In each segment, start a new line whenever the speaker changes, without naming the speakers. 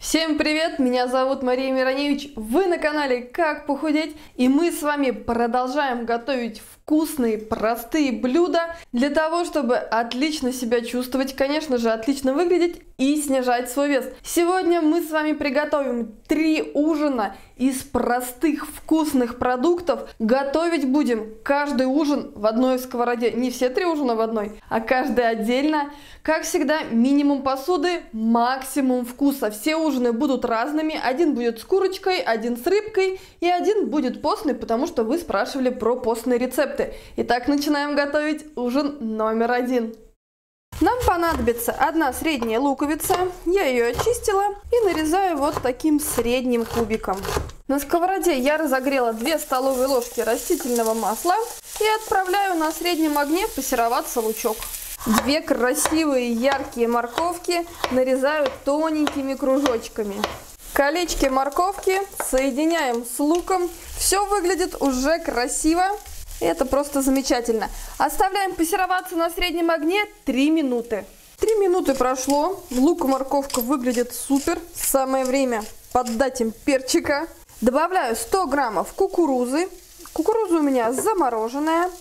Всем привет! Меня зовут Мария Мироневич, вы на канале Как похудеть, и мы с вами продолжаем готовить вкусные, простые блюда для того, чтобы отлично себя чувствовать, конечно же, отлично выглядеть и снижать свой вес. Сегодня мы с вами приготовим 3 ужина из простых вкусных продуктов. Готовить будем каждый ужин в одной сковороде. Не все 3 ужина в одной, а каждый отдельно. Как всегда, минимум посуды, максимум вкуса. Все ужины будут разными. Один будет с курочкой, один с рыбкой и один будет постный, потому что вы спрашивали про постные рецепты. Итак, начинаем готовить ужин номер 1. Нам понадобится одна средняя луковица. Я ее очистила и нарезаю вот таким средним кубиком. На сковороде я разогрела 2 столовые ложки растительного масла и отправляю на среднем огне пассероваться лучок. 2 красивые яркие морковки нарезаю тоненькими кружочками. Колечки морковки соединяем с луком. Все выглядит уже красиво. Это просто замечательно. Оставляем пассероваться на среднем огне 3 минуты. 3 минуты прошло. Лук и морковка выглядят супер. Самое время поддать им перчика. Добавляю 100 граммов кукурузы. Кукуруза у меня замороженная.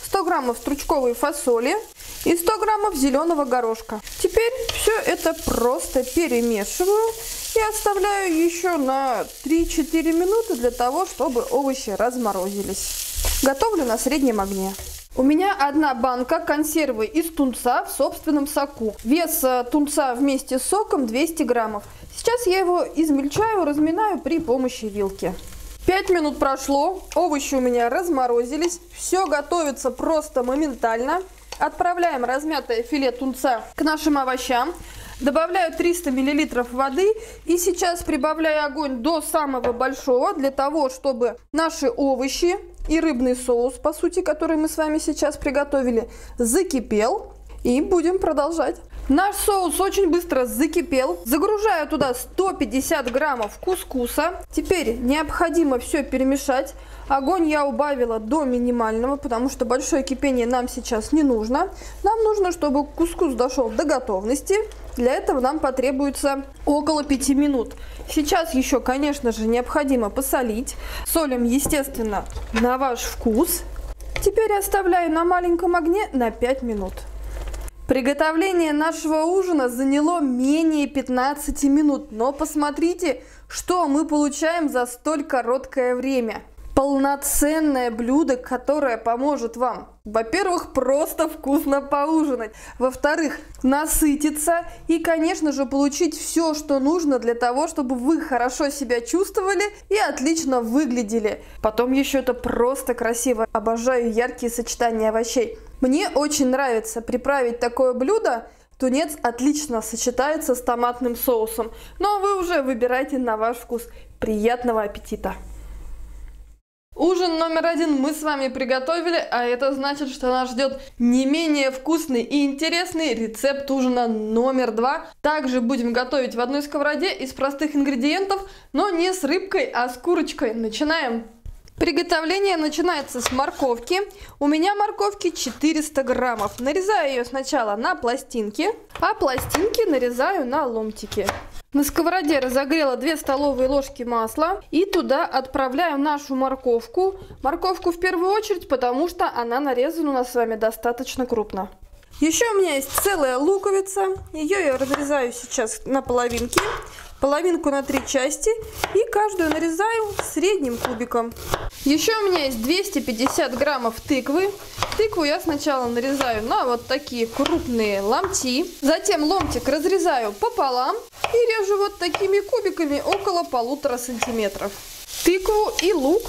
100 граммов стручковой фасоли и 100 граммов зеленого горошка. Теперь все это просто перемешиваю и оставляю еще на 3-4 минуты для того, чтобы овощи разморозились. Готовлю на среднем огне. У меня одна банка консервы из тунца в собственном соку. Вес тунца вместе с соком 200 граммов. Сейчас я его измельчаю, разминаю при помощи вилки. 5 минут прошло, овощи у меня разморозились, все готовится просто моментально. Отправляем размятое филе тунца к нашим овощам. Добавляю 300 мл воды и сейчас прибавляю огонь до самого большого, для того, чтобы наши овощи и рыбный соус, по сути, который мы с вами сейчас приготовили, закипел. И будем продолжать. Наш соус очень быстро закипел. Загружаю туда 150 граммов кускуса. Теперь необходимо все перемешать. Огонь я убавила до минимального, потому что большое кипение нам сейчас не нужно. Нам нужно, чтобы кускус дошел до готовности. Для этого нам потребуется около 5 минут. Сейчас еще, конечно же, необходимо посолить. Солим, естественно, на ваш вкус. Теперь оставляю на маленьком огне на 5 минут. Приготовление нашего ужина заняло менее 15 минут, но посмотрите, что мы получаем за столь короткое время. Полноценное блюдо, которое поможет вам, во-первых, просто вкусно поужинать, во-вторых, насытиться и, конечно же, получить все, что нужно для того, чтобы вы хорошо себя чувствовали и отлично выглядели. Потом еще это просто красиво. Обожаю яркие сочетания овощей. Мне очень нравится приправить такое блюдо. Тунец отлично сочетается с томатным соусом, но вы уже выбирайте на ваш вкус. Приятного аппетита! Ужин номер 1 мы с вами приготовили, а это значит, что нас ждет не менее вкусный и интересный рецепт ужина номер 2. Также будем готовить в одной сковороде из простых ингредиентов, но не с рыбкой, а с курочкой. Начинаем! Приготовление начинается с морковки. У меня морковки 400 граммов. Нарезаю ее сначала на пластинки, а пластинки нарезаю на ломтики. На сковороде разогрела 2 столовые ложки масла и туда отправляю нашу морковку. Морковку в первую очередь, потому что она нарезана у нас с вами достаточно крупно. Еще у меня есть целая луковица. Ее я разрезаю сейчас на половинки. Половинку на 3 части и каждую нарезаю средним кубиком. Еще у меня есть 250 граммов тыквы. Тыкву я сначала нарезаю на вот такие крупные ломти. Затем ломтик разрезаю пополам и режу вот такими кубиками около 1,5 сантиметров. Тыкву и лук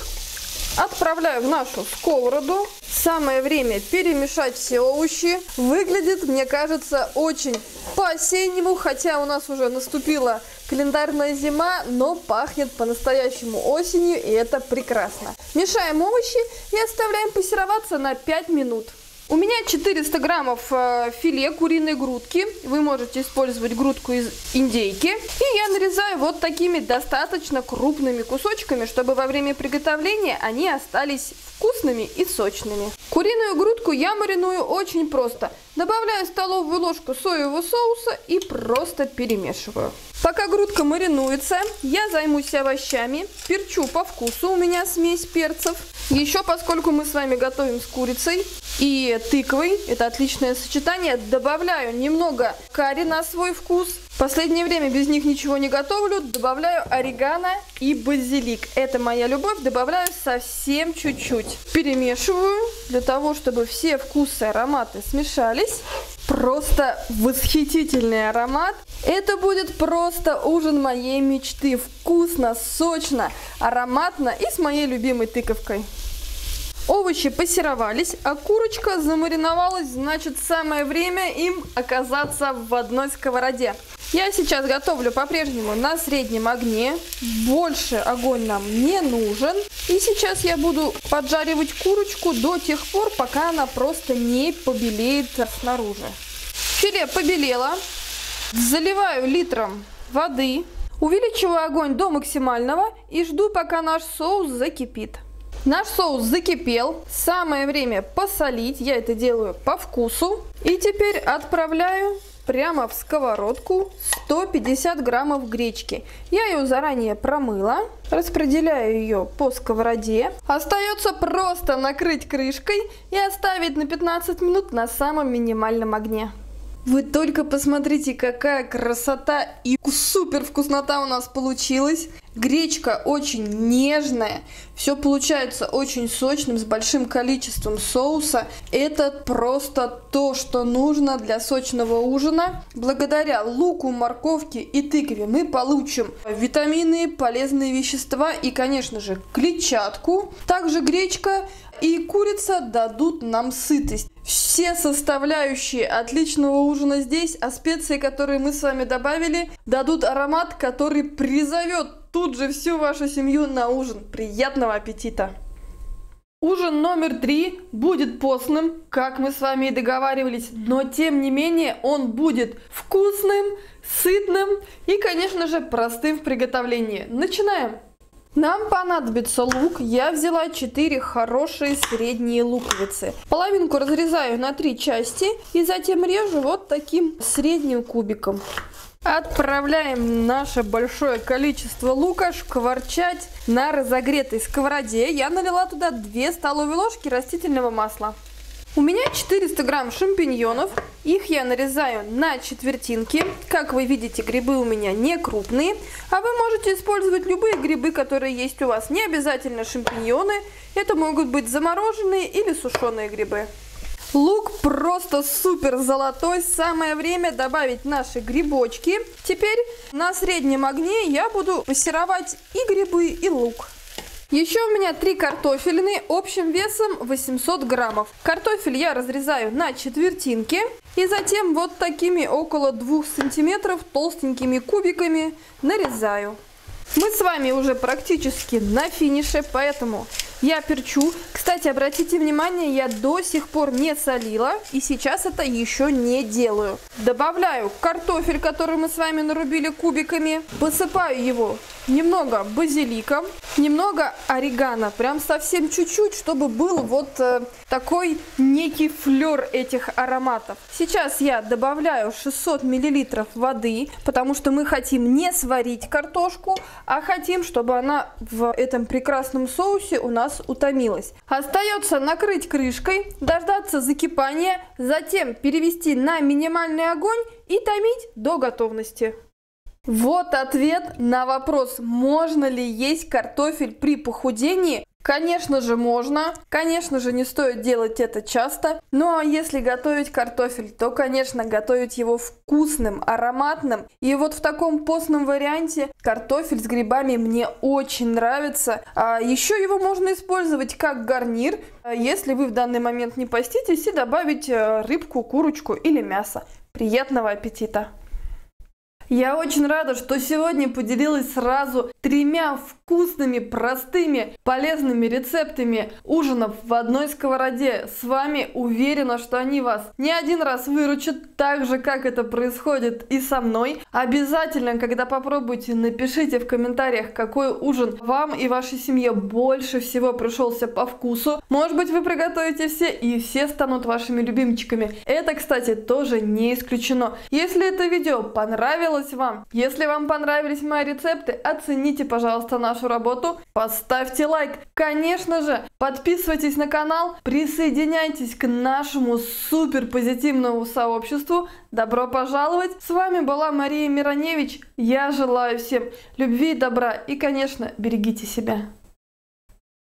отправляю в нашу сковороду. Самое время перемешать все овощи. Выглядит, мне кажется, очень по-осеннему, хотя у нас уже наступила календарная зима, но пахнет по-настоящему осенью, и это прекрасно. Мешаем овощи и оставляем пассероваться на 5 минут. У меня 400 граммов филе куриной грудки. Вы можете использовать грудку из индейки. И я нарезаю вот такими достаточно крупными кусочками, чтобы во время приготовления они остались вкусными и сочными. Куриную грудку я мариную очень просто. Добавляю столовую ложку соевого соуса и просто перемешиваю. Пока грудка маринуется, я займусь овощами, перчу по вкусу, у меня смесь перцев. Еще, поскольку мы с вами готовим с курицей и тыквой, это отличное сочетание, добавляю немного карри на свой вкус. В последнее время без них ничего не готовлю, добавляю орегано и базилик. Это моя любовь, добавляю совсем чуть-чуть. Перемешиваю для того, чтобы все вкусы и ароматы смешались. Просто восхитительный аромат. Это будет просто ужин моей мечты. Вкусно, сочно, ароматно и с моей любимой тыковкой. Овощи пассеровались, а курочка замариновалась, значит, самое время им оказаться в одной сковороде. Я сейчас готовлю по-прежнему на среднем огне, больше огонь нам не нужен. И сейчас я буду поджаривать курочку до тех пор, пока она просто не побелеет снаружи. Филе побелело, заливаю литром воды, увеличиваю огонь до максимального и жду, пока наш соус закипит. Наш соус закипел, самое время посолить, я это делаю по вкусу. И теперь отправляю прямо в сковородку 150 граммов гречки. Я ее заранее промыла, распределяю ее по сковороде. Остается просто накрыть крышкой и оставить на 15 минут на самом минимальном огне. Вы только посмотрите, какая красота и супер вкуснота у нас получилась. Гречка очень нежная, все получается очень сочным, с большим количеством соуса. Это просто то, что нужно для сочного ужина. Благодаря луку, морковке и тыкве мы получим витамины, полезные вещества и, конечно же, клетчатку. Также гречка и курица дадут нам сытость. Все составляющие отличного ужина здесь, а специи, которые мы с вами добавили, дадут аромат, который призовет тут же всю вашу семью на ужин. Приятного аппетита! Ужин номер 3 будет постным, как мы с вами и договаривались, но тем не менее он будет вкусным, сытным и, конечно же, простым в приготовлении. Начинаем! Нам понадобится лук. Я взяла 4 хорошие средние луковицы. Половинку разрезаю на 3 части и затем режу вот таким средним кубиком. Отправляем наше большое количество лука шкварчать на разогретой сковороде. Я налила туда 2 столовые ложки растительного масла. У меня 400 грамм шампиньонов, их я нарезаю на четвертинки. Как вы видите, грибы у меня не крупные, а вы можете использовать любые грибы, которые есть у вас. Не обязательно шампиньоны, это могут быть замороженные или сушеные грибы. Лук просто супер золотой, самое время добавить наши грибочки. Теперь на среднем огне я буду пассеровать и грибы, и лук. Еще у меня 3 картофелины общим весом 800 граммов. Картофель я разрезаю на четвертинки и затем вот такими около 2 сантиметров толстенькими кубиками нарезаю. Мы с вами уже практически на финише, поэтому я перчу. Кстати, обратите внимание, я до сих пор не солила и сейчас это еще не делаю. Добавляю картофель, который мы с вами нарубили кубиками, посыпаю его немного базиликом, немного орегано, прям совсем чуть-чуть, чтобы был вот такой некий флер этих ароматов. Сейчас я добавляю 600 мл воды, потому что мы хотим не сварить картошку, а хотим, чтобы она в этом прекрасном соусе у нас утомилась. Остается накрыть крышкой, дождаться закипания, затем перевести на минимальный огонь и томить до готовности. Вот ответ на вопрос, можно ли есть картофель при похудении. Конечно же можно, конечно же не стоит делать это часто, ну а если готовить картофель, то конечно готовить его вкусным, ароматным. И вот в таком постном варианте картофель с грибами мне очень нравится. А еще его можно использовать как гарнир, если вы в данный момент не поститесь, и добавить рыбку, курочку или мясо. Приятного аппетита! Я очень рада, что сегодня поделилась сразу 3 вкусными, простыми, полезными рецептами ужинов в одной сковороде. С вами уверена, что они вас не один раз выручат, так же, как это происходит и со мной. Обязательно, когда попробуете, напишите в комментариях, какой ужин вам и вашей семье больше всего пришелся по вкусу. Может быть, вы приготовите все, и все станут вашими любимчиками. Это, кстати, тоже не исключено. Если это видео понравилось вам, если вам понравились мои рецепты, оцените, пожалуйста, нашу работу, поставьте лайк. Конечно же, подписывайтесь на канал, присоединяйтесь к нашему супер позитивному сообществу. Добро пожаловать! С вами была Мария Мироневич. Я желаю всем любви и добра и, конечно, берегите себя.